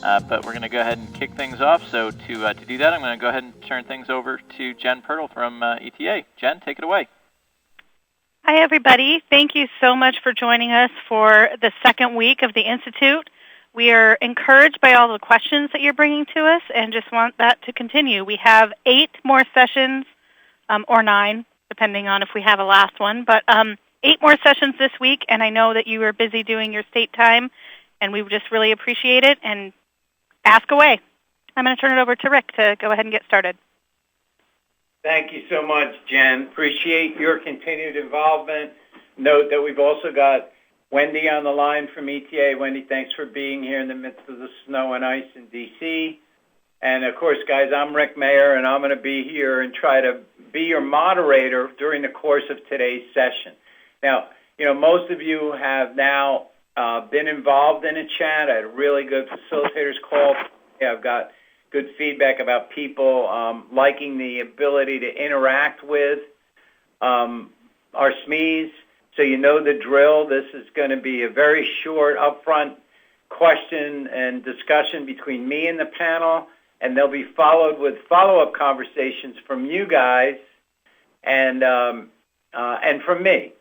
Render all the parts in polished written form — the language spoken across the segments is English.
but we're going to go ahead and kick things off. So to do that, I'm going to go ahead and turn things over to Jen Pirtle from ETA. Jen, take it away. Hi, everybody. Thank you so much for joining us for the second week of the Institute. We are encouraged by all the questions that you're bringing to us and just want that to continue. We have 8 more sessions, or 9, depending on if we have a last one, but 8 more sessions this week, and I know that you are busy doing your state time, and we just really appreciate it, and ask away. I'm going to turn it over to Rick to go ahead and get started. Thank you so much, Jen. Appreciate your continued involvement. Note that we've also got Wendy on the line from ETA. Wendy, thanks for being here in the midst of the snow and ice in D.C. And, of course, guys, I'm Rick Mayer, and I'm going to be here and try to be your moderator during the course of today's session. Now, most of you have now been involved in a chat. I had a really good facilitators call. I've got good feedback about people liking the ability to interact with our SMEs. So you know the drill. This is going to be a very short, upfront question and discussion between me and the panel, and they'll be followed with follow-up conversations from you guys and from me.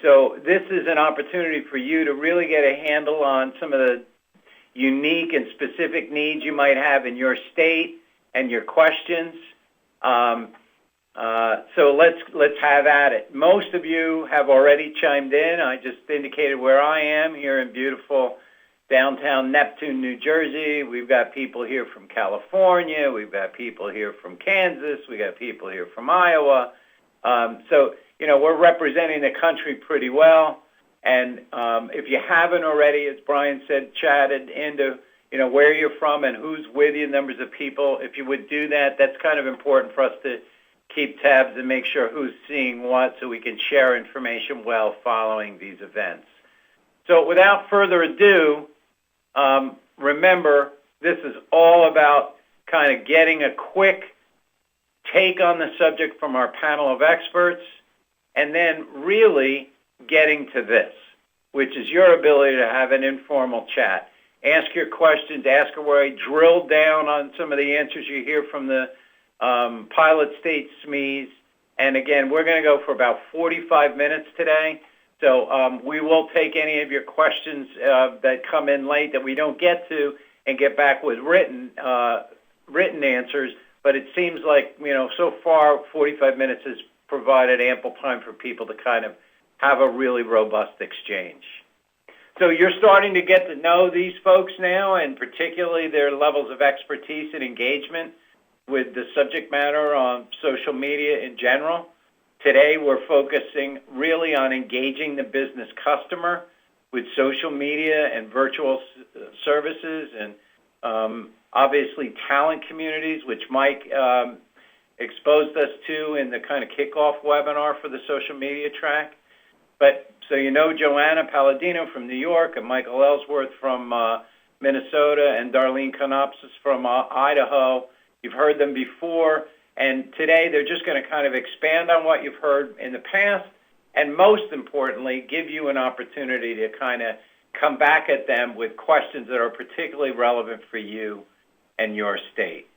So this is an opportunity for you to really get a handle on some of the unique and specific needs you might have in your state and your questions. So let's have at it. Most of you have already chimed in. I just indicated where I am here in beautiful downtown Neptune, New Jersey. We've got people here from California. We've got people here from Kansas. We've got people here from Iowa. So, we're representing the country pretty well. And if you haven't already, as Brian said, chatted into, where you're from and who's with you, numbers of people, if you would do that, that's kind of important for us to keep tabs and make sure who's seeing what so we can share information well following these events. So without further ado, remember, this is all about kind of getting a quick take on the subject from our panel of experts and then really getting to this, which is your ability to have an informal chat. Ask your questions, ask away, drill down on some of the answers you hear from the pilot state SMEs. And again, we're going to go for about 45 minutes today. So we will take any of your questions that come in late that we don't get to and get back with written answers. But it seems like, so far 45 minutes has provided ample time for people to kind of have a really robust exchange. So you're starting to get to know these folks now, and particularly their levels of expertise and engagement with the subject matter on social media in general. Today we're focusing really on engaging the business customer with social media and virtual services and obviously talent communities, which Mike exposed us to in the kind of kickoff webinar for the social media track. But so Joanna Palladino from New York and Michael Ellsworth from Minnesota and Darlene Konopsis from Idaho. You've heard them before, and today they're just going to kind of expand on what you've heard in the past, and most importantly, give you an opportunity to kind of come back at them with questions that are particularly relevant for you and your state.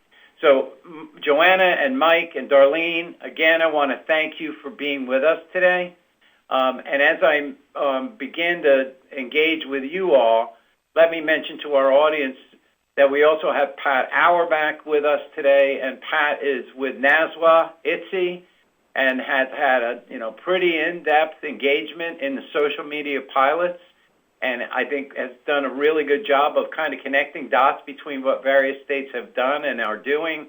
So Joanna and Mike and Darlene, again, I want to thank you for being with us today. And as I begin to engage with you all, let me mention to our audience that we also have Pat Auerbach with us today, and Pat is with NASWA ITSE and has had a pretty in-depth engagement in the social media pilots, and I think has done a really good job of kind of connecting dots between what various states have done and are doing.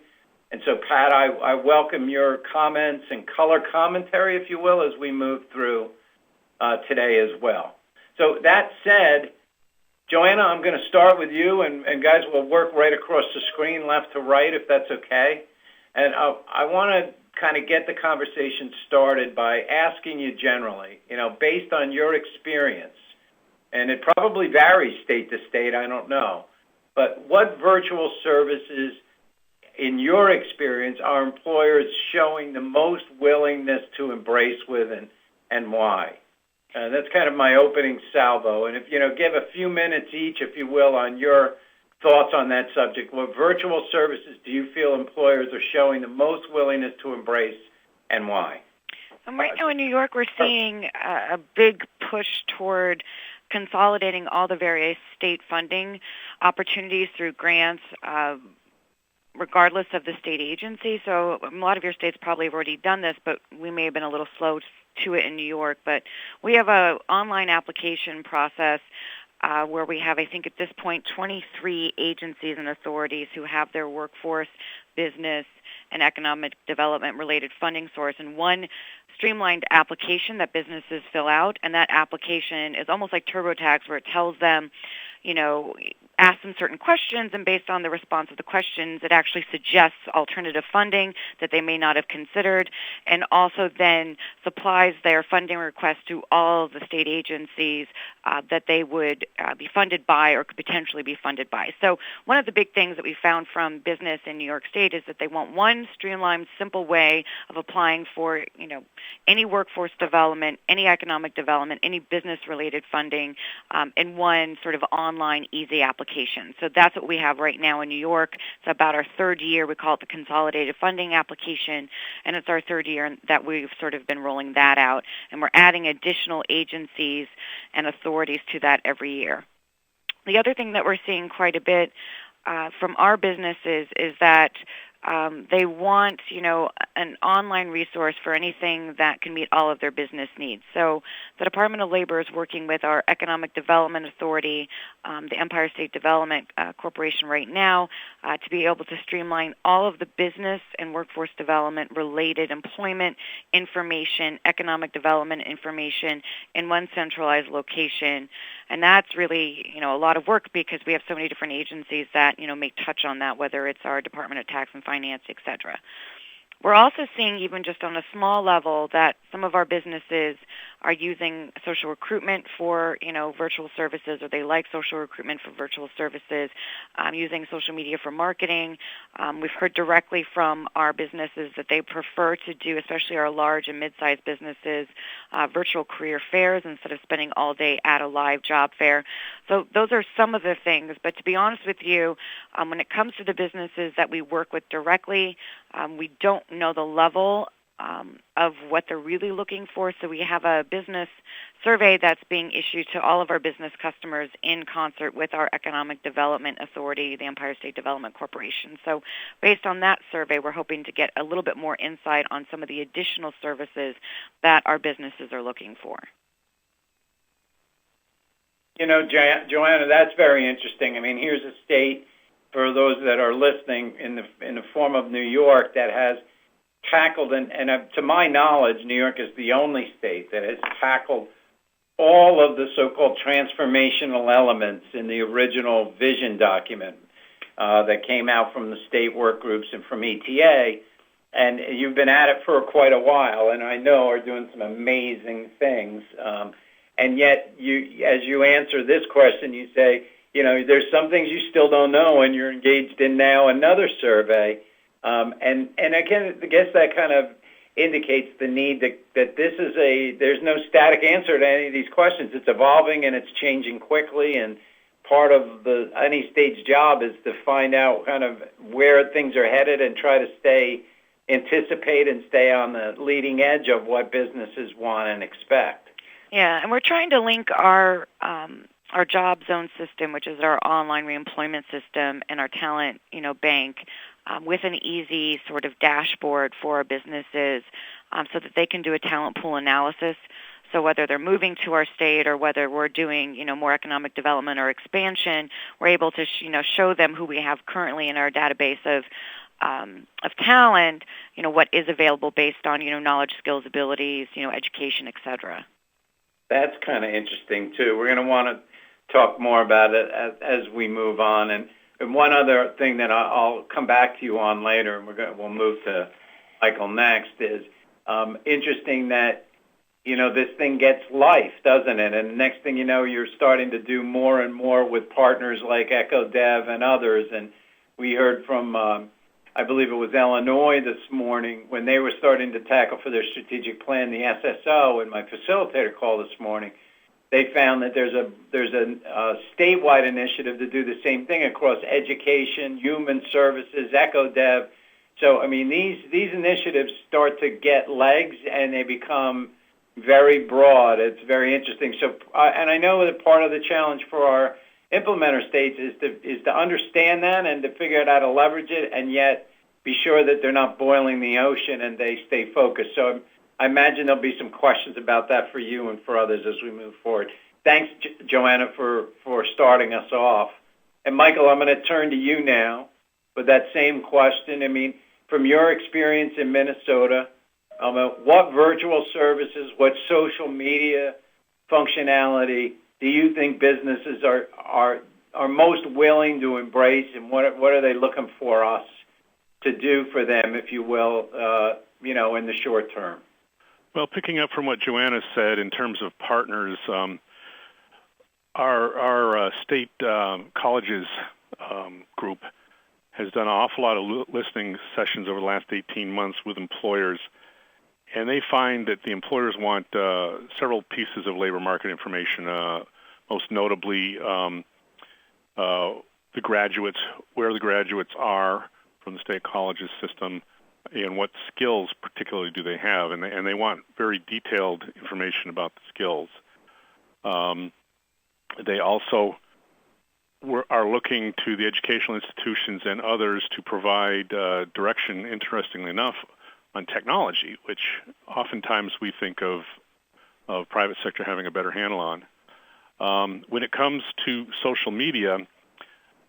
And so, Pat, I welcome your comments and color commentary, if you will, as we move through today as well. So that said, Joanna, I'm going to start with you, and guys, we'll work right across the screen, left to right, if that's okay. And I want to kind of get the conversation started by asking you generally, based on your experience, and it probably varies state to state, I don't know, but what virtual services, in your experience, are employers showing the most willingness to embrace with and why? That's kind of my opening salvo. And if, give a few minutes each, if you will, on your thoughts on that subject. What virtual services do you feel employers are showing the most willingness to embrace, and why? Right now in New York, we're seeing a big push toward consolidating all the various state funding opportunities through grants, regardless of the state agency. So a lot of your states probably have already done this, but we may have been a little slow to it in New York. But we have an online application process where we have, I think at this point, 23 agencies and authorities who have their workforce, business, and economic development related funding source in one streamlined application that businesses fill out. And that application is almost like TurboTax, where it tells them, ask them certain questions, and based on the response of the questions, it actually suggests alternative funding that they may not have considered, and also then supplies their funding request to all of the state agencies that they would be funded by or could potentially be funded by. So one of the big things that we found from business in New York State is that they want one streamlined, simple way of applying for, any workforce development, any economic development, any business-related funding in one sort of online, easy application. So that's what we have right now in New York. It's about our third year. We call it the Consolidated Funding Application, and it's our third year that we've sort of been rolling that out. And we're adding additional agencies and authorities to that every year. The other thing that we're seeing quite a bit from our businesses is that they want, an online resource for anything that can meet all of their business needs. So the Department of Labor is working with our Economic Development Authority, the Empire State Development Corporation right now, to be able to streamline all of the business and workforce development related employment information, economic development information in one centralized location. And that's really, a lot of work because we have so many different agencies that, may touch on that, whether it's our Department of Tax and Finance, et cetera. We're also seeing, even just on a small level, that some of our businesses are using social recruitment for, virtual services, or they like social recruitment for virtual services, using social media for marketing. We've heard directly from our businesses that they prefer to do, especially our large and mid-sized businesses, virtual career fairs instead of spending all day at a live job fair. So those are some of the things. But to be honest with you, when it comes to the businesses that we work with directly, we don't know the level of what they're really looking for. So we have a business survey that's being issued to all of our business customers in concert with our Economic Development Authority, the Empire State Development Corporation. So based on that survey, we're hoping to get a little bit more insight on some of the additional services that our businesses are looking for. Joanna, that's very interesting. I mean, here's a state, for those that are listening, in the form of New York, that has tackled, and to my knowledge, New York is the only state that has tackled all of the so-called transformational elements in the original vision document that came out from the state work groups and from ETA. And you've been at it for quite a while, and I know are doing some amazing things. And yet, as you answer this question, you say, there's some things you still don't know, and you're engaged in now another survey. And again, I guess that kind of indicates the need that there's no static answer to any of these questions. It's evolving and it's changing quickly, and part of any state's job is to find out kind of where things are headed and try to anticipate and stay on the leading edge of what businesses want and expect. Yeah, and we're trying to link our job zone system, which is our online reemployment system, and our talent, bank, with an easy sort of dashboard for our businesses, so that they can do a talent pool analysis. So whether they're moving to our state or whether we're doing, more economic development or expansion, we're able to, show them who we have currently in our database of talent, what is available based on, knowledge, skills, abilities, education, et cetera. That's kind of interesting, too. We're going to want to talk more about it as we move on. And one other thing that I'll come back to you on later, and we'll move to Michael next, is interesting that, this thing gets life, doesn't it? And the next thing you know, you're starting to do more and more with partners like EchoDev and others. And we heard from, I believe it was Illinois this morning, when they were starting to tackle for their strategic plan, the SSO, in my facilitator call this morning, they found that there's a statewide initiative to do the same thing across education, human services, EcoDev. So, I mean, these initiatives start to get legs, and they become very broad. It's very interesting. So, and I know that part of the challenge for our implementer states is to understand that and to figure out how to leverage it, and yet be sure that they're not boiling the ocean and they stay focused. So I imagine there'll be some questions about that for you and for others as we move forward. Thanks, Joanna, for starting us off. And Michael, I'm going to turn to you now with that same question. I mean, from your experience in Minnesota, what virtual services, what social media functionality do you think businesses are most willing to embrace, and what are they looking for us to do for them, if you will, in the short term? Well, picking up from what Joanna said in terms of partners, our state colleges group has done an awful lot of listening sessions over the last 18 months with employers, and they find that the employers want several pieces of labor market information, most notably the graduates, where the graduates are from the state colleges system, and what skills particularly do they have, and they want very detailed information about the skills. They also are looking to the educational institutions and others to provide direction, interestingly enough, on technology, which oftentimes we think of private sector having a better handle on. When it comes to social media,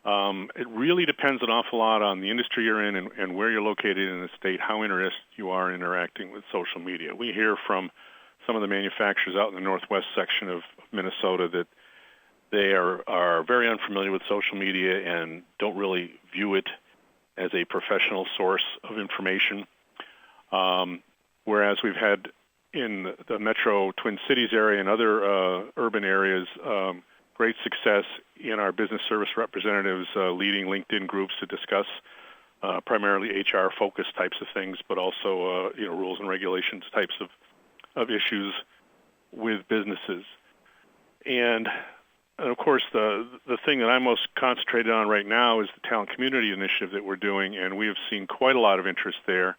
it really depends an awful lot on the industry you're in and where you're located in the state, how interested you are in interacting with social media. We hear from some of the manufacturers out in the northwest section of Minnesota that they are very unfamiliar with social media and don't really view it as a professional source of information. Whereas we've had in the metro Twin Cities area and other urban areas great success in our business service representatives leading LinkedIn groups to discuss primarily HR-focused types of things, but also rules and regulations types of issues with businesses. And of course, the thing that I'm most concentrated on right now is the Talent Community Initiative that we're doing, and we have seen quite a lot of interest there.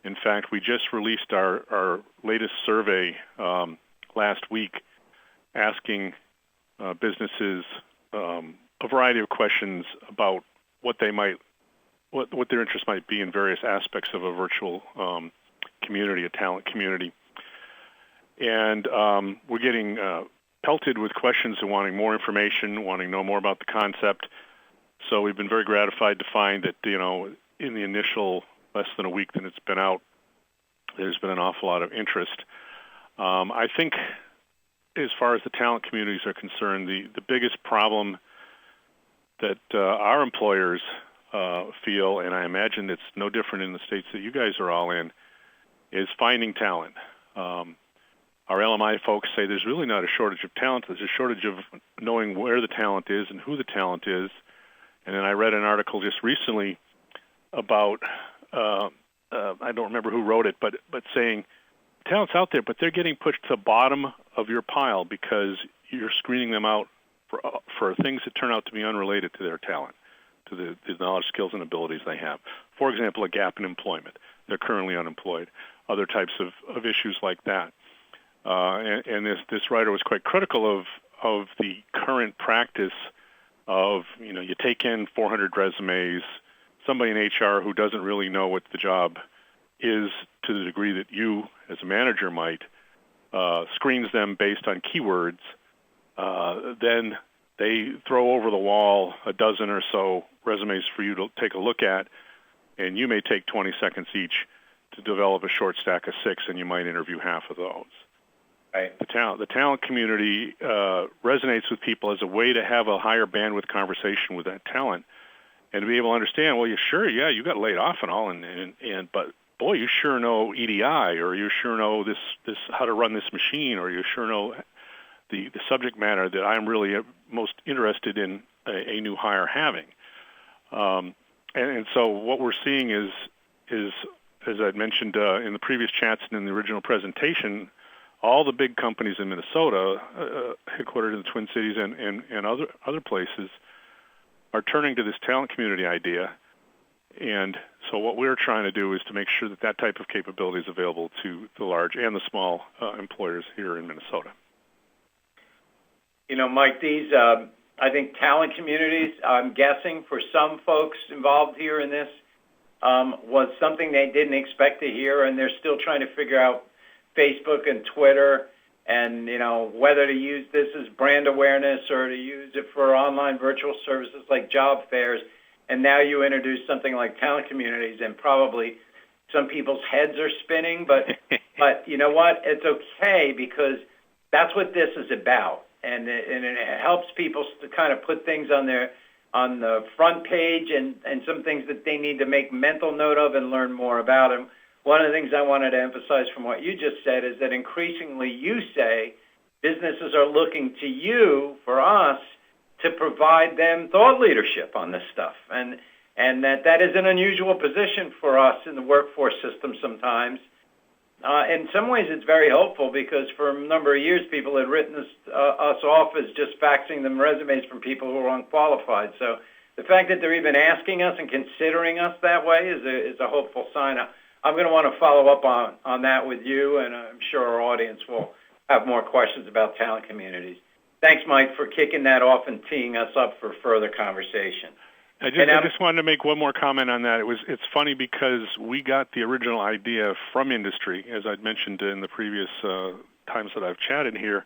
In fact, we just released our latest survey last week asking businesses a variety of questions about what their interest might be in various aspects of a virtual community, a talent community. And we're getting pelted with questions and wanting more information, wanting to know more about the concept. So we've been very gratified to find that, in the initial less than a week that it's been out, there's been an awful lot of interest. I think as far as the talent communities are concerned, the biggest problem that our employers feel, and I imagine it's no different in the states that you guys are all in, is finding talent. Our LMI folks say there's really not a shortage of talent. There's a shortage of knowing where the talent is and who the talent is. And then I read an article just recently about, I don't remember who wrote it, but saying talent's out there, but they're getting pushed to the bottom of your pile because you're screening them out for things that turn out to be unrelated to their talent, to the knowledge, skills, and abilities they have. For example, a gap in employment. They're currently unemployed. Other types of issues like that. And this writer was quite critical of the current practice of, you take in 400 resumes, somebody in HR who doesn't really know what the job is to the degree that you, as a manager, might, screens them based on keywords, then they throw over the wall a dozen or so resumes for you to take a look at, and you may take 20 seconds each to develop a short stack of 6, and you might interview half of those. Right. The talent community resonates with people as a way to have a higher bandwidth conversation with that talent, and to be able to understand. Well, you got laid off and all, but boy, you sure know EDI, or you sure know this how to run this machine, or you sure know the subject matter that I'm really most interested in a new hire having. And so what we're seeing is as I'd mentioned in the previous chats and in the original presentation, all the big companies in Minnesota, headquartered in the Twin Cities and other places, are turning to this talent community idea. And so what we're trying to do is to make sure that that type of capability is available to the large and the small employers here in Minnesota. You know, Mike, these, I think talent communities, I'm guessing for some folks involved here in this, was something they didn't expect to hear, and they're still trying to figure out Facebook and Twitter and, you know, whether to use this as brand awareness or to use it for online virtual services like job fairs. And now you introduce something like talent communities, and probably some people's heads are spinning. But you know what? It's okay, because that's what this is about. And it helps people to kind of put things on the front page and some things that they need to make mental note of and learn more about. And one of the things I wanted to emphasize from what you just said is that increasingly you say businesses are looking to you, for us, to provide them thought leadership on this stuff. And that is an unusual position for us in the workforce system sometimes. In some ways it's very helpful, because for a number of years people had written us off as just faxing them resumes from people who were unqualified. So the fact that they're even asking us and considering us that way is a hopeful sign. I'm going to want to follow up on that with you, and I'm sure our audience will have more questions about talent communities. Thanks, Mike, for kicking that off and teeing us up for further conversation. I just wanted to make one more comment on that. It's funny because we got the original idea from industry, as I'd mentioned in the previous times that I've chatted here.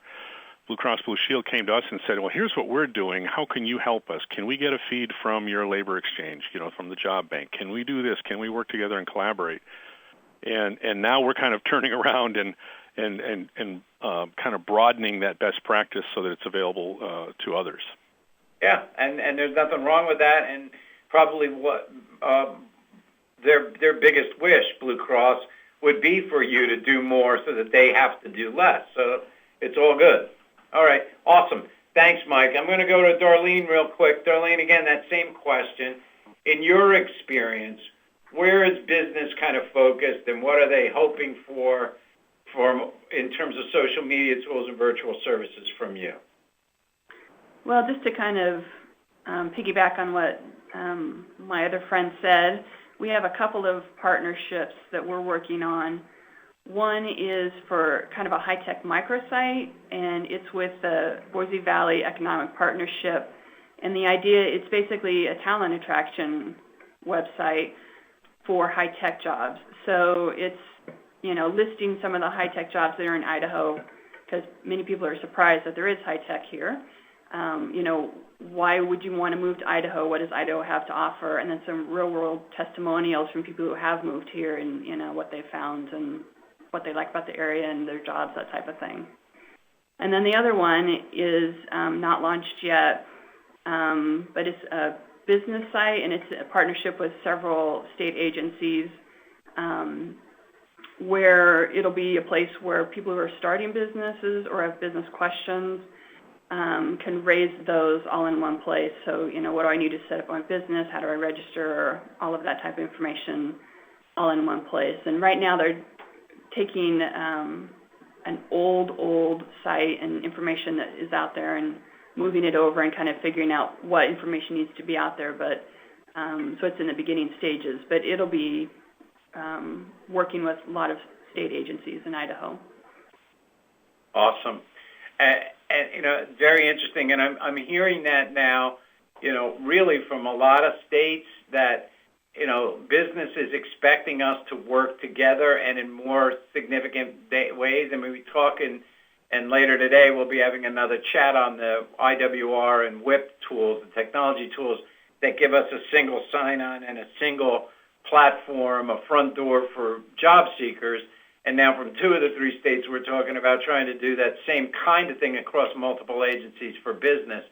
Blue Cross Blue Shield came to us and said, well, here's what we're doing. How can you help us? Can we get a feed from your labor exchange, from the job bank? Can we do this? Can we work together and collaborate? And now we're kind of turning around and kind of broadening that best practice so that it's available to others. Yeah, and there's nothing wrong with that, and probably what their biggest wish, Blue Cross, would be for you to do more so that they have to do less. So it's all good. All right, awesome. Thanks, Mike. I'm going to go to Darlene real quick. Darlene, again, that same question. In your experience, where is business kind of focused, and what are they hoping for in terms of social media tools and virtual services from you? Well, just to kind of piggyback on what my other friend said, we have a couple of partnerships that we're working on. One is for kind of a high-tech microsite, and it's with the Boise Valley Economic Partnership. And the idea, it's basically a talent attraction website for high-tech jobs. So it's, listing some of the high-tech jobs that are in Idaho, because many people are surprised that there is high-tech here. Why would you want to move to Idaho? What does Idaho have to offer? And then some real-world testimonials from people who have moved here and, what they found and what they like about the area and their jobs, that type of thing. And then the other one is not launched yet, but it's a business site, and it's a partnership with several state agencies where it'll be a place where people who are starting businesses or have business questions can raise those all in one place. So, what do I need to set up my business? How do I register? All of that type of information all in one place. And right now they're taking an old site and information that is out there and moving it over and kind of figuring out what information needs to be out there. But so it's in the beginning stages. But it'll be working with a lot of state agencies in Idaho. Awesome. And very interesting, and I'm hearing that now, really from a lot of states that, business is expecting us to work together and in more significant ways. I mean, we talk and later today we'll be having another chat on the IWR and WIP tools, the technology tools that give us a single sign-on and a single platform, a front door for job seekers. And now from 2 of the 3 states, we're talking about trying to do that same kind of thing across multiple agencies for business.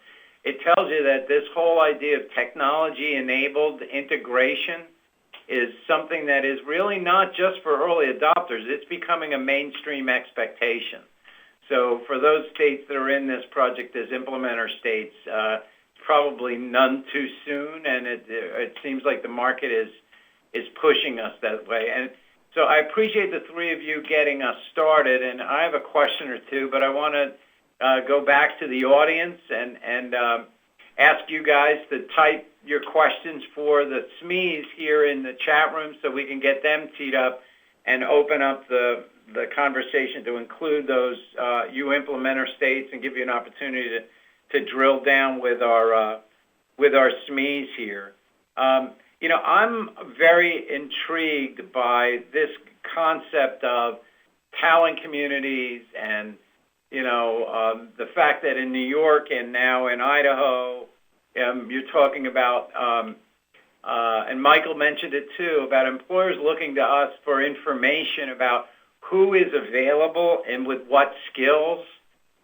It tells you that this whole idea of technology-enabled integration is something that is really not just for early adopters. It's becoming a mainstream expectation. So for those states that are in this project as implementer states, probably none too soon, and it seems like the market is pushing us that way. And So I appreciate the three of you getting us started, and I have a question or two, but I want to go back to the audience and ask you guys to type your questions for the SMEs here in the chat room so we can get them teed up and open up the conversation to include those you implementer states and give you an opportunity to drill down with our SMEs here. I'm very intrigued by this concept of talent communities and, the fact that in New York and now in Idaho, you're talking about, and Michael mentioned it too, about employers looking to us for information about who is available and with what skills,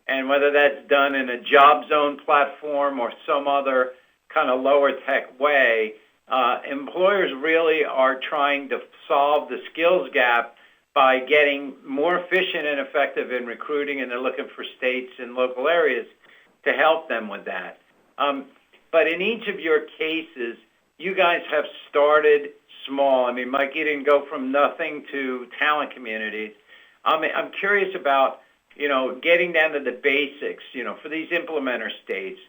and whether that's done in a job zone platform or some other kind of lower tech way. Employers really are trying to solve the skills gap by getting more efficient and effective in recruiting, and they're looking for states and local areas to help them with that. But in each of your cases, you guys have started small. I mean, Mike, you didn't go from nothing to talent communities. I'm curious about, getting down to the basics, for these implementer states.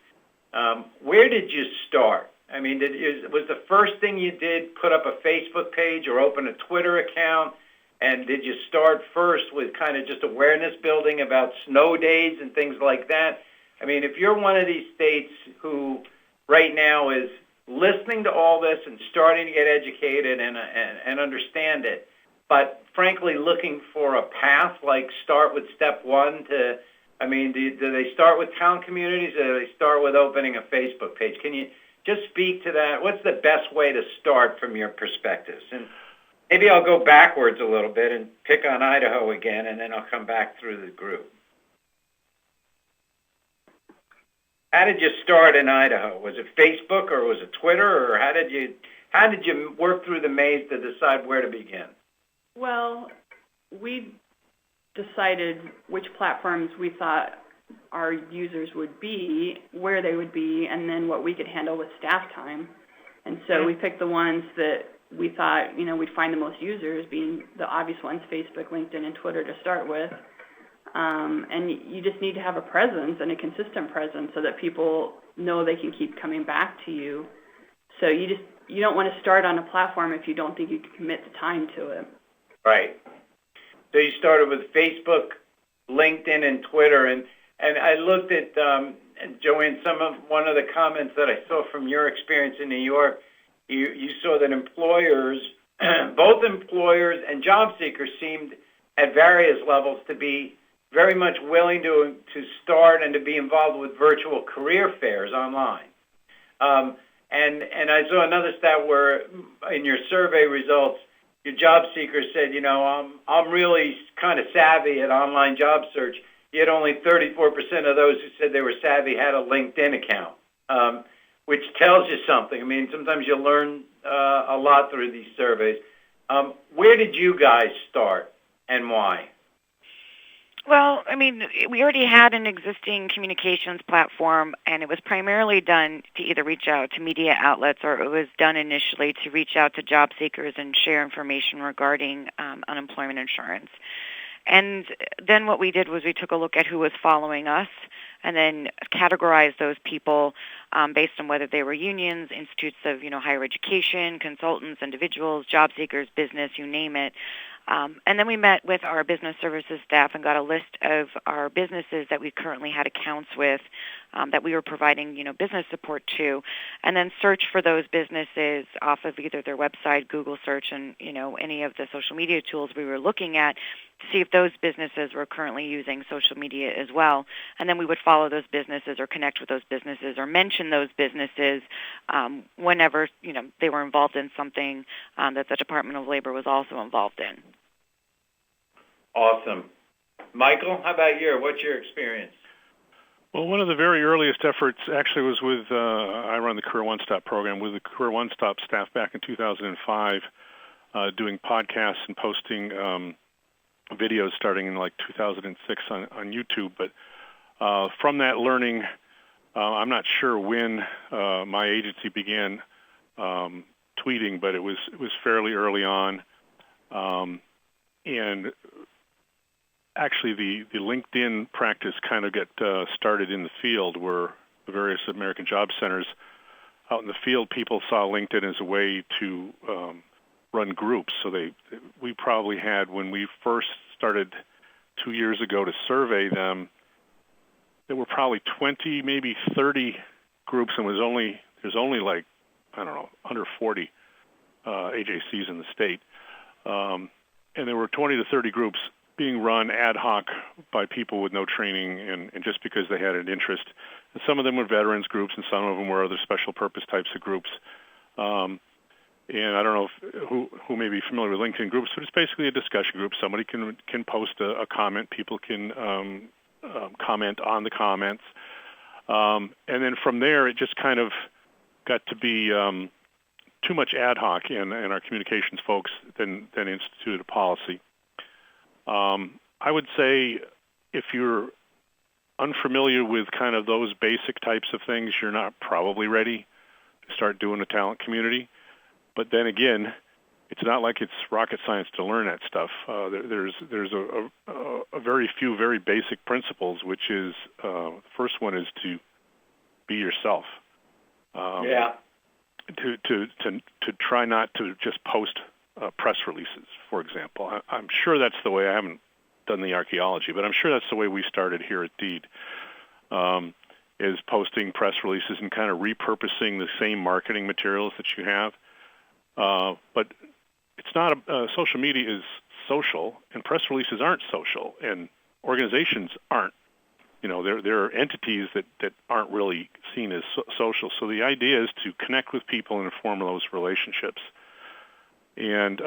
Where did you start? I mean, was the first thing you did put up a Facebook page or open a Twitter account? And did you start first with kind of just awareness building about snow days and things like that? I mean, if you're one of these states who right now is listening to all this and starting to get educated and understand it, but frankly looking for a path, like start with step one do they start with town communities, or do they start with opening a Facebook page? Can you just speak to that? What's the best way to start from your perspectives? And maybe I'll go backwards a little bit and pick on Idaho again, and then I'll come back through the group. How did you start in Idaho? Was it Facebook or was it Twitter, or how did you work through the maze to decide where to begin? Well, we decided which platforms we thought our users would be, where they would be, and then what we could handle with staff time. And so we picked the ones that we thought, we'd find the most users, being the obvious ones, Facebook, LinkedIn, and Twitter to start with. And you just need to have a presence and a consistent presence so that people know they can keep coming back to you. So you don't want to start on a platform if you don't think you can commit the time to it. Right. So you started with Facebook, LinkedIn, and Twitter, and I looked at Joanne, one of the comments that I saw from your experience in New York. You saw that employers, both employers and job seekers, seemed at various levels to be very much willing to start and to be involved with virtual career fairs online. And I saw another stat where in your survey results, your job seekers said, I'm really kind of savvy at online job search. Yet only 34% of those who said they were savvy had a LinkedIn account, which tells you something. I mean, sometimes you learn a lot through these surveys. Where did you guys start and why? Well, we already had an existing communications platform, and it was primarily done to either reach out to media outlets, or it was done initially to reach out to job seekers and share information regarding unemployment insurance. And then what we did was we took a look at who was following us and then categorized those people based on whether they were unions, institutes of higher education, consultants, individuals, job seekers, business, you name it. And then we met with our business services staff and got a list of our businesses that we currently had accounts with that we were providing, business support to, and then search for those businesses off of either their website, Google search, and, any of the social media tools we were looking at to see if those businesses were currently using social media as well. And then we would follow those businesses or connect with those businesses or mention those businesses whenever, they were involved in something that the Department of Labor was also involved in. Awesome. Michael, how about you? What's your experience? Well, one of the very earliest efforts actually was with, I run the Career One Stop program, with the Career One Stop staff back in 2005, doing podcasts and posting videos starting in 2006 on YouTube. But from that learning, I'm not sure when my agency began tweeting, but it was fairly early on. and actually the LinkedIn practice kind of got started in the field, where the various American Job Centers out in the field, people saw LinkedIn as a way to run groups. So we probably had, when we first started 2 years ago to survey them, there were probably 20, maybe 30 groups, and there's only like, I don't know, under 40 AJCs in the state. And there were 20 to 30 groups being run ad hoc by people with no training and just because they had an interest. And some of them were veterans groups, and some of them were other special purpose types of groups. And I don't know who may be familiar with LinkedIn groups, but it's basically a discussion group. Somebody can post a comment. People can comment on the comments. And then from there, it just kind of got to be too much ad hoc, and our communications folks then instituted a policy. I would say if you're unfamiliar with kind of those basic types of things, you're not probably ready to start doing a talent community. But then again, it's not like it's rocket science to learn that stuff. There's a very few very basic principles, which is the first one is to be yourself. To try not to just post press releases, for example. I'm sure that's the way. I haven't done the archaeology, but I'm sure that's the way we started here at Deed, is posting press releases and kind of repurposing the same marketing materials that you have. But it's not social media is social, and press releases aren't social, and organizations aren't. You know, there are entities that aren't really seen as social. So the idea is to connect with people and form those relationships. And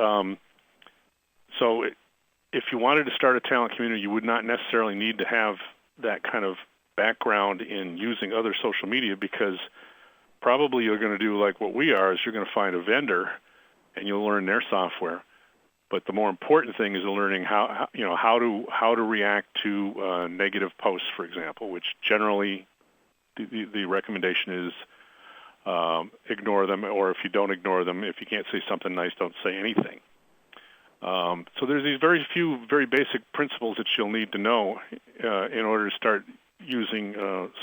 so if you wanted to start a talent community, you would not necessarily need to have that kind of background in using other social media, because probably you're going to do like what we are, is you're going to find a vendor and you'll learn their software. But the more important thing is learning how to react to negative posts, for example, which generally the recommendation is ignore them, or if you don't ignore them, if you can't say something nice, don't say anything. So there's these very few, very basic principles that you'll need to know in order to start using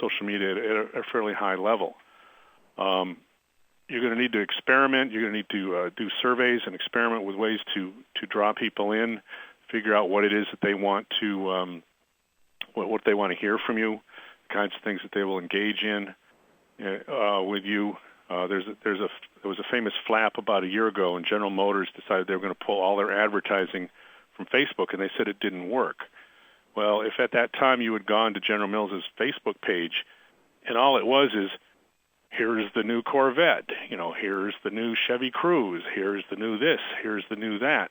social media at a fairly high level. You're going to need to experiment. You're going to need to do surveys and experiment with ways to draw people in, figure out what it is that they want to, what they want to hear from you, the kinds of things that they will engage in with you. There was a famous flap about a year ago, and General Motors decided they were going to pull all their advertising from Facebook, and they said it didn't work. Well, if at that time you had gone to General Mills' Facebook page, and all it was is, here's the new Corvette, here's the new Chevy Cruze, here's the new this, here's the new that.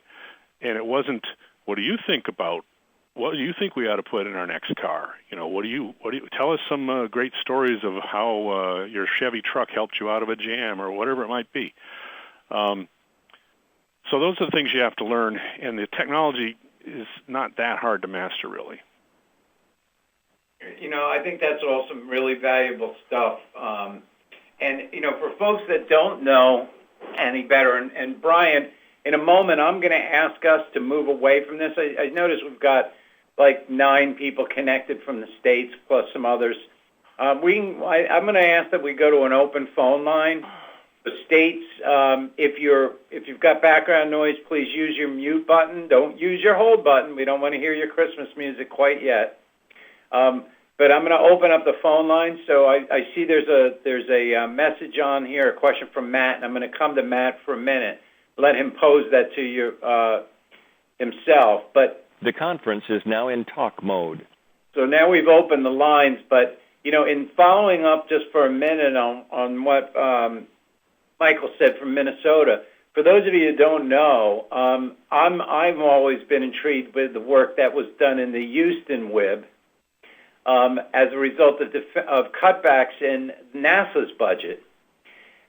And it wasn't, what do you think we ought to put in our next car? What do you tell us some great stories of how your Chevy truck helped you out of a jam, or whatever it might be. So those are the things you have to learn, and the technology is not that hard to master, really. I think that's all some really valuable stuff. And, for folks that don't know any better, and Brian, in a moment, I'm going to ask us to move away from this. I notice we've got like 9 people connected from the States, plus some others. I'm going to ask that we go to an open phone line. The States, if you've got background noise, please use your mute button. Don't use your hold button. We don't want to hear your Christmas music quite yet. But I'm going to open up the phone line. So I see there's a message on here, a question from Matt, and I'm going to come to Matt for a minute. Let him pose that to you himself. But the conference is now in talk mode. So now we've opened the lines, but in following up just for a minute on what Michael said from Minnesota, for those of you who don't know, I've always been intrigued with the work that was done in the Houston WIB. As a result of cutbacks in NASA's budget.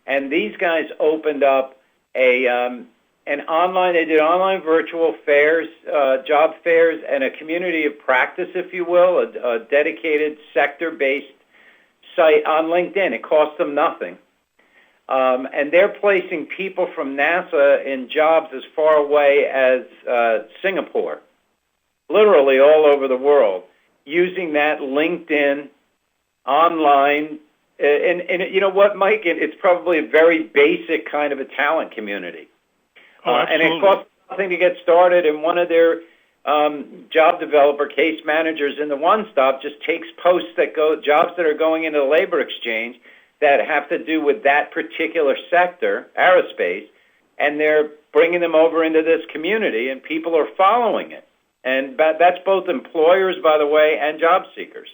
And these guys opened up they did online virtual fairs, job fairs, and a community of practice, if you will, a dedicated sector-based site on LinkedIn. It cost them nothing. and they're placing people from NASA in jobs as far away as Singapore, literally all over the world, using that LinkedIn online. And you know what, Mike? It's probably a very basic kind of a talent community. And it costs nothing to get started, and one of their job developer case managers in the One Stop just takes posts that jobs that are going into the labor exchange that have to do with that particular sector, aerospace, and they're bringing them over into this community, and people are following it. And that's both employers, by the way, and job seekers.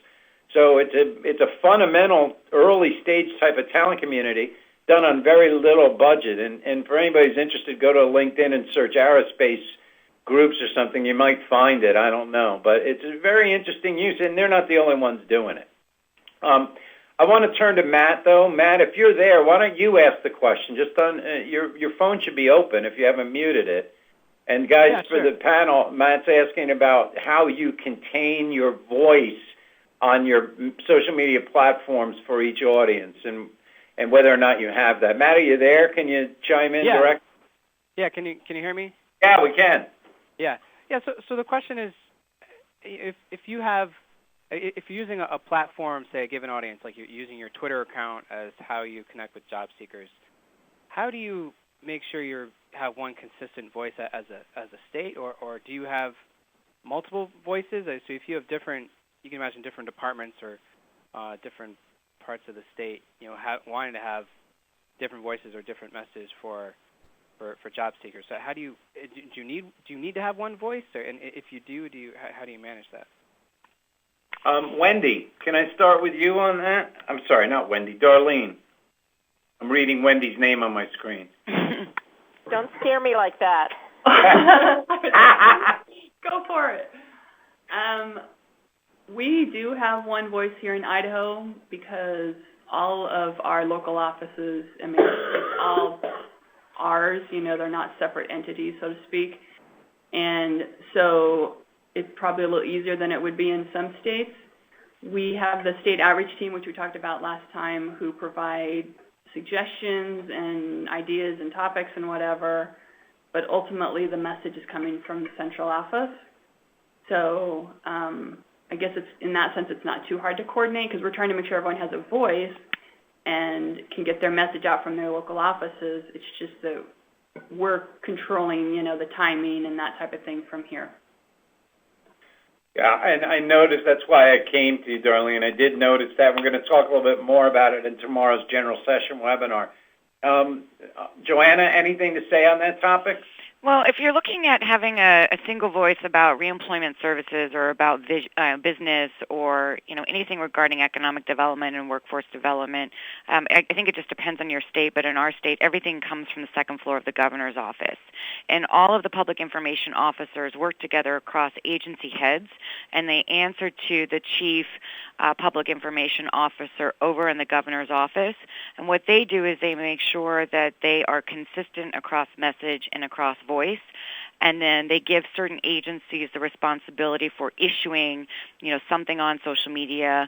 So it's a fundamental early stage type of talent community done on very little budget. And for anybody who's interested, go to LinkedIn and search aerospace groups or something. You might find it. I don't know. But it's a very interesting use, and they're not the only ones doing it. I want to turn to Matt, though. Matt, if you're there, why don't you ask the question? Just on your phone should be open if you haven't muted it. And guys, yeah, for the panel, Matt's asking about how you contain your voice on your social media platforms for each audience, and whether or not you have that. Matt, are you there? Can you chime in direct? Yeah. Can you hear me? Yeah, we can. Yeah. So the question is, if you're using a platform, say a given audience, like you're using your Twitter account as how you connect with job seekers, how do you make sure you have one consistent voice as a state, or do you have multiple voices? So if you have different, you can imagine different departments or different parts of the state, wanting to have different voices or different messages for job seekers. So how do you need to have one voice, and if you do how do you manage that? Wendy, can I start with you on that? I'm sorry, not Wendy, Darlene. I'm reading Wendy's name on my screen. Don't scare me like that. Go for it. We do have one voice here in Idaho because all of our local offices, it's all ours, they're not separate entities, so to speak. And so it's probably a little easier than it would be in some states. We have the state outreach team, which we talked about last time, who provide suggestions and ideas and topics and whatever, but ultimately the message is coming from the central office. So I guess it's in that sense it's not too hard to coordinate because we're trying to make sure everyone has a voice and can get their message out from their local offices. It's just that we're controlling, the timing and that type of thing from here. Yeah, and I noticed that's why I came to you, Darlene. I did notice that. We're going to talk a little bit more about it in tomorrow's general session webinar. Joanna, anything to say on that topic? Well, if you're looking at having a single voice about reemployment services or about business or anything regarding economic development and workforce development, I think it just depends on your state. But in our state, everything comes from the second floor of the governor's office, and all of the public information officers work together across agency heads, and they answer to the chief public information officer over in the governor's office. And what they do is they make sure that they are consistent across message and across voice, and then they give certain agencies the responsibility for issuing, something on social media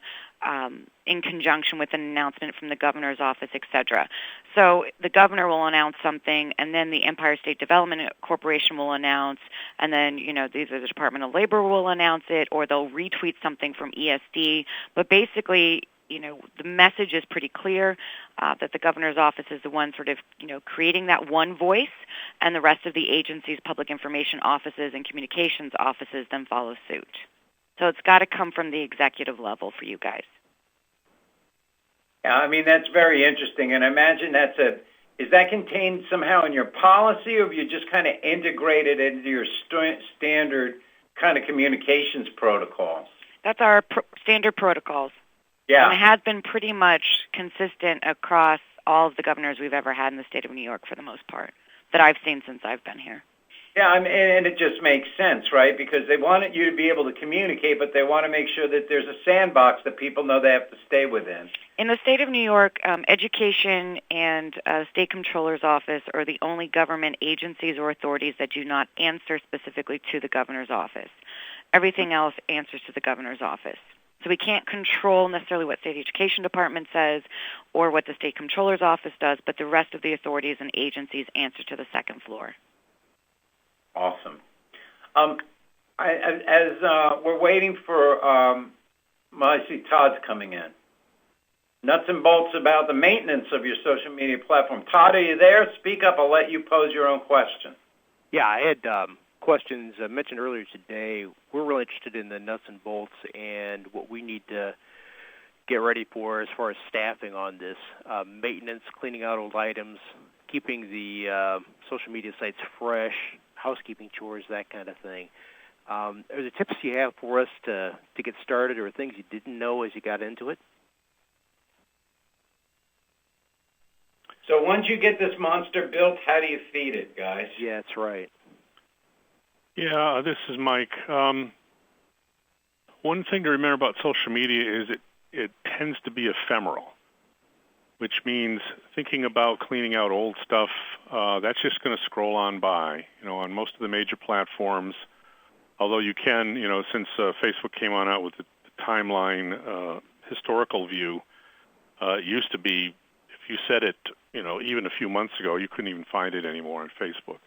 in conjunction with an announcement from the governor's office, etc. So the governor will announce something, and then the Empire State Development Corporation will announce, and then, either the Department of Labor will announce it, or they'll retweet something from ESD. But basically, the message is pretty clear that the governor's office is the one sort of, creating that one voice, and the rest of the agencies, public information offices and communications offices then follow suit. So it's got to come from the executive level for you guys. Yeah, that's very interesting, and I imagine is that contained somehow in your policy, or have you just kind of integrated it into your standard kind of communications protocols? That's our standard protocols. Yeah. And it has been pretty much consistent across all of the governors we've ever had in the state of New York for the most part, that I've seen since I've been here. Yeah, and it just makes sense, right? Because they want you to be able to communicate, but they want to make sure that there's a sandbox that people know they have to stay within. In the state of New York, education and state comptroller's office are the only government agencies or authorities that do not answer specifically to the governor's office. Everything else answers to the governor's office. So we can't control necessarily what state education department says or what the state comptroller's office does, but the rest of the authorities and agencies answer to the second floor. Awesome. As we're waiting for, I see Todd's coming in. Nuts and bolts about the maintenance of your social media platform. Todd, are you there? Speak up. I'll let you pose your own question. Yeah, I had questions mentioned earlier today. We're really interested in the nuts and bolts and what we need to get ready for as far as staffing on this. Maintenance, cleaning out old items, keeping the social media sites fresh, housekeeping chores, that kind of thing. Are there tips you have for us to get started or things you didn't know as you got into it? So once you get this monster built, how do you feed it, guys? Yeah, that's right. Yeah, this is Mike. One thing to remember about social media is it tends to be ephemeral, which means thinking about cleaning out old stuff, that's just going to scroll on by. On most of the major platforms, although you can, since Facebook came out with the timeline historical view, it used to be if you said it, even a few months ago, you couldn't even find it anymore on Facebook.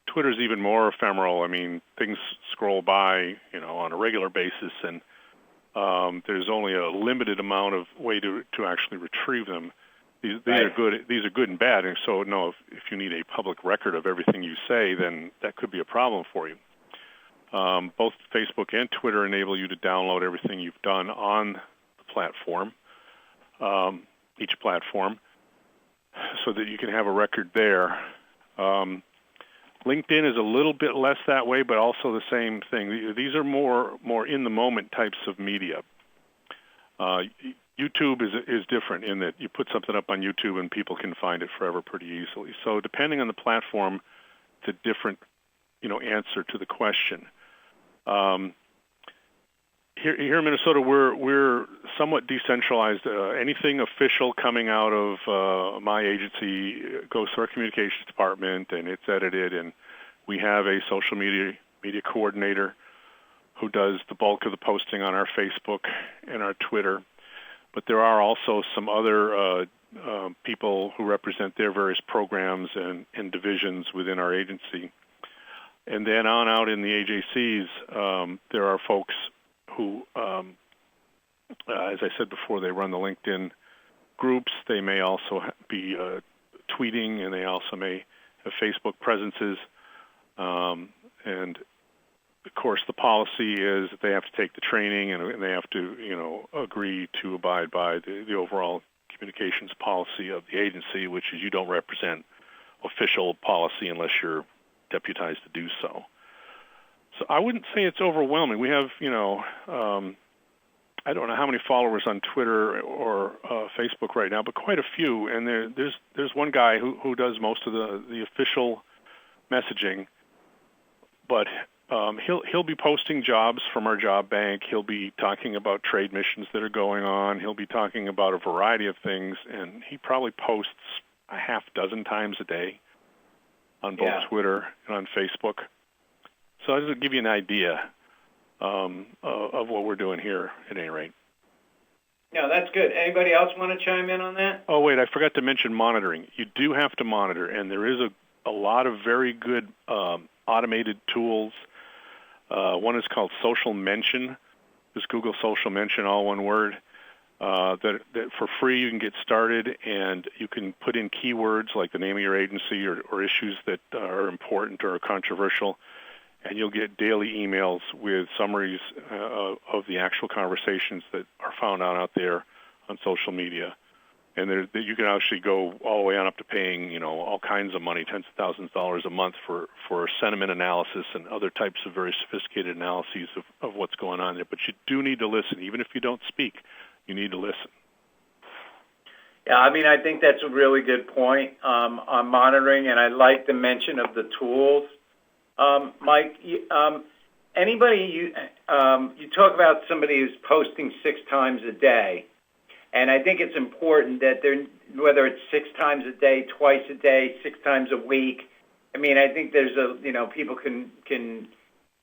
Twitter's even more ephemeral. I mean, things scroll by, on a regular basis, and there's only a limited amount of way to actually retrieve them. These are good. These are good and bad. And so, no, if you need a public record of everything you say, then that could be a problem for you. Both Facebook and Twitter enable you to download everything you've done on the platform, each platform, so that you can have a record there. LinkedIn is a little bit less that way, but also the same thing. These are more in-the-moment types of media. YouTube is different in that you put something up on YouTube and people can find it forever pretty easily. So depending on the platform, it's a different, answer to the question. Here in Minnesota, we're somewhat decentralized. Anything official coming out of my agency goes to our communications department, and it's edited. And we have a social media coordinator who does the bulk of the posting on our Facebook and our Twitter. But there are also some other people who represent their various programs and divisions within our agency. And then on out in the AJCs, there are folks who, as I said before, they run the LinkedIn groups. They may also be tweeting, and they also may have Facebook presences. And, of course, the policy is that they have to take the training, and they have to, agree to abide by the overall communications policy of the agency, which is you don't represent official policy unless you're deputized to do so. So I wouldn't say it's overwhelming. We have, I don't know how many followers on Twitter or Facebook right now, but quite a few. And there's one guy who does most of the official messaging, but he'll be posting jobs from our job bank. He'll be talking about trade missions that are going on. He'll be talking about a variety of things, and he probably posts a half dozen times a day on both Twitter and on Facebook. So I'll just give you an idea of what we're doing here at any rate. No, that's good. Anybody else want to chime in on that? Oh, wait, I forgot to mention monitoring. You do have to monitor, and there is a lot of very good automated tools. One is called Social Mention. Just Google Social Mention, all one word. That for free you can get started, and you can put in keywords like the name of your agency or issues that are important or controversial, and you'll get daily emails with summaries of the actual conversations that are found out there on social media. And you can actually go all the way on up to paying, all kinds of money, tens of thousands of dollars a month for sentiment analysis and other types of very sophisticated analyses of what's going on there. But you do need to listen. Even if you don't speak, you need to listen. Yeah, I think that's a really good point on monitoring, and I like the mention of the tools. Mike, you talk about somebody who's posting 6 times a day, and I think it's important that whether it's 6 times a day, twice a day, 6 times a week. I think there's people can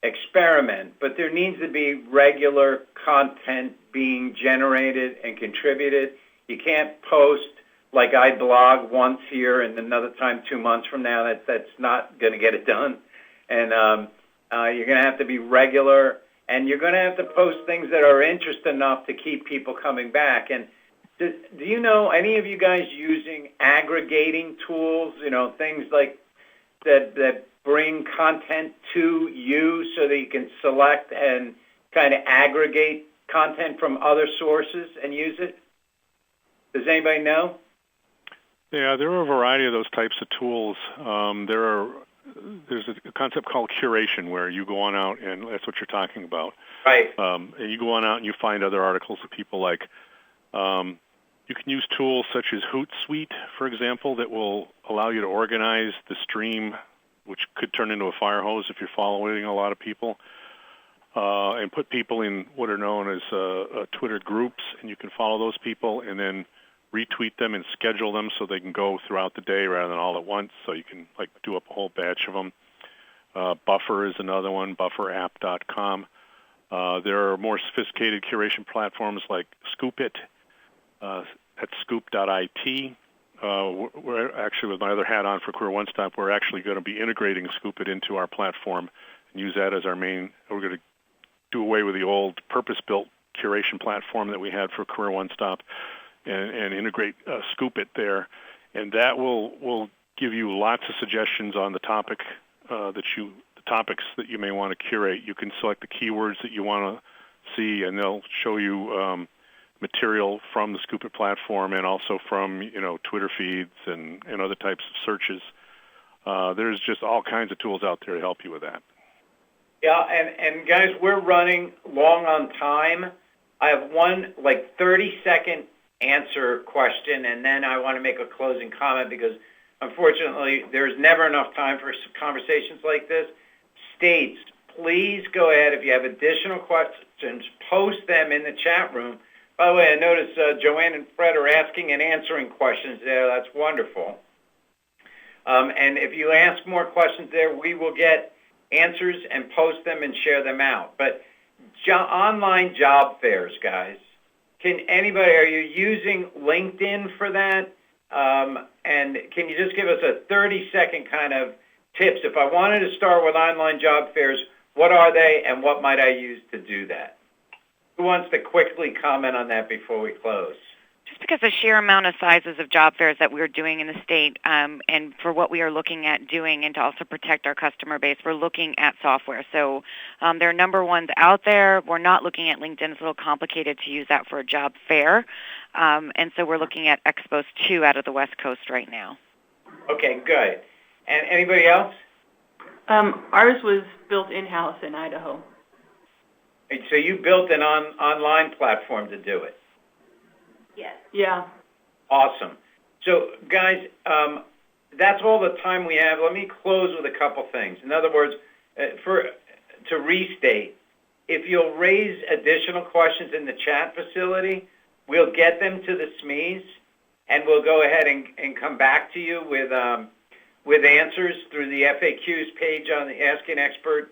experiment, but there needs to be regular content being generated and contributed. You can't post like I blog once here and another time 2 months from now. That's not going to get it done. And you're going to have to be regular, and you're going to have to post things that are interesting enough to keep people coming back. And do you know any of you guys using aggregating tools, things like that bring content to you so that you can select and kind of aggregate content from other sources and use it? Does anybody know? Yeah, there are a variety of those types of tools. There's a concept called curation where you go on out, and that's what you're talking about. Right. And you go on out and you find other articles that people like. You can use tools such as Hootsuite, for example, that will allow you to organize the stream, which could turn into a fire hose if you're following a lot of people, and put people in what are known as Twitter groups, and you can follow those people and then retweet them and schedule them so they can go throughout the day rather than all at once, so you can do up a whole batch of them. Buffer is another one, bufferapp.com. There are more sophisticated curation platforms like Scoopit, at scoop.it. We're actually, with my other hat on for Career One Stop, we're actually going to be integrating Scoopit into our platform and use that as our main. We're going to do away with the old purpose-built curation platform that we had for Career One Stop and integrate Scoopit there. And that will give you lots of suggestions on the topics that you may want to curate. You can select the keywords that you want to see, and they'll show you material from the Scoopit platform and also from Twitter feeds and other types of searches. There's just all kinds of tools out there to help you with that. Yeah, and guys, we're running long on time. I have one 30-second answer question, and then I want to make a closing comment because unfortunately there's never enough time for conversations like this. States, please go ahead. If you have additional questions, post them in the chat room. By the way, I noticed Joanne and Fred are asking and answering questions there. That's wonderful. And if you ask more questions there, we will get answers and post them and share them out. But online job fairs, guys, are you using LinkedIn for that? And can you just give us a 30-second kind of tips? If I wanted to start with online job fairs, what are they and what might I use to do that? Who wants to quickly comment on that before we close? Just because the sheer amount of sizes of job fairs that we're doing in the state, and for what we are looking at doing, and to also protect our customer base, we're looking at software. So there are number ones out there. We're not looking at LinkedIn. It's a little complicated to use that for a job fair. And so we're looking at Expos 2 out of the West Coast right now. Okay, good. And anybody else? Ours was built in-house in Idaho. So you built an online platform to do it? Yes. Yeah. Awesome. So, guys, that's all the time we have. Let me close with a couple things. In other words, to restate, if you'll raise additional questions in the chat facility, we'll get them to the SMEs, and we'll go ahead and come back to you with answers through the FAQs page on the Ask an Expert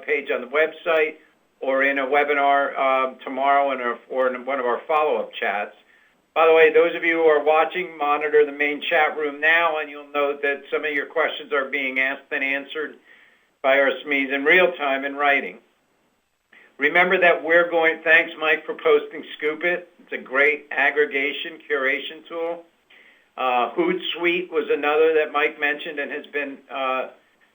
page on the website, or in a webinar tomorrow or in one of our follow-up chats. By the way, those of you who are watching, monitor the main chat room now, and you'll note that some of your questions are being asked and answered by our SMEs in real time in writing. Remember that thanks Mike for posting Scoopit. It's a great aggregation, curation tool. Hootsuite was another that Mike mentioned and has been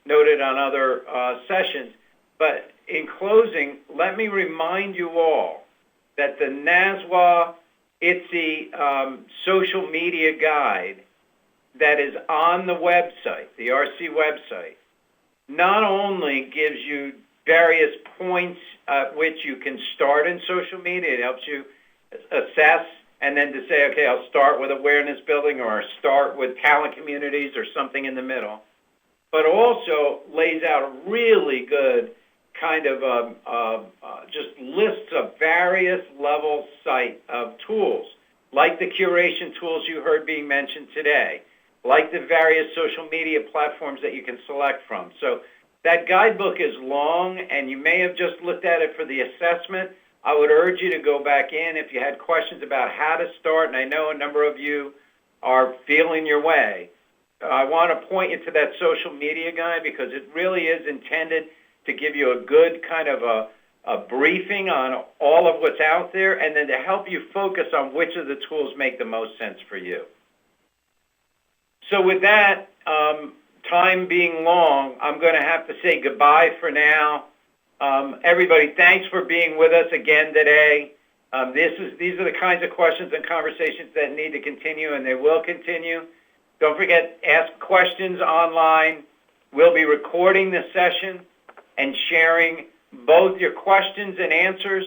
noted on other sessions. But in closing, let me remind you all that the NASWA ITSE social media guide that is on the website, the RC website, not only gives you various points at which you can start in social media, it helps you assess and then to say, okay, I'll start with awareness building or I'll start with talent communities or something in the middle, but also lays out a really good kind of just lists of various level site of tools, like the curation tools you heard being mentioned today, like the various social media platforms that you can select from. So That guidebook is long, and you may have just looked at it for the assessment. I would urge you to go back in if you had questions about how to start, and I know a number of you are feeling your way. I want to point you to that social media guide because it really is intended to give you a good kind of a briefing on all of what's out there, and then to help you focus on which of the tools make the most sense for you. So with that, time being long, I'm going to have to say goodbye for now. Everybody, thanks for being with us again today. These are the kinds of questions and conversations that need to continue, and they will continue. Don't forget, ask questions online. We'll be recording this session and sharing both your questions and answers,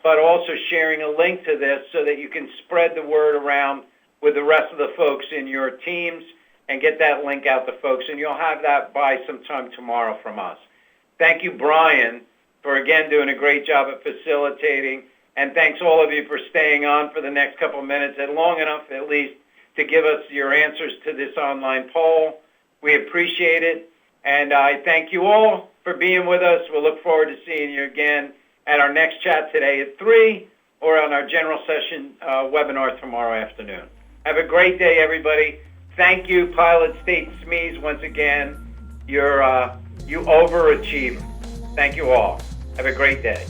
but also sharing a link to this so that you can spread the word around with the rest of the folks in your teams and get that link out to folks. And you'll have that by sometime tomorrow from us. Thank you, Brian, for again doing a great job at facilitating. And thanks all of you for staying on for the next couple of minutes, and long enough at least to give us your answers to this online poll. We appreciate it. And I thank you all for being with us. We'll look forward to seeing you again at our next chat today at 3 or on our general session webinar tomorrow afternoon. Have a great day, everybody. Thank you, Pilot State SMEs, once again. You overachieve. Thank you all. Have a great day.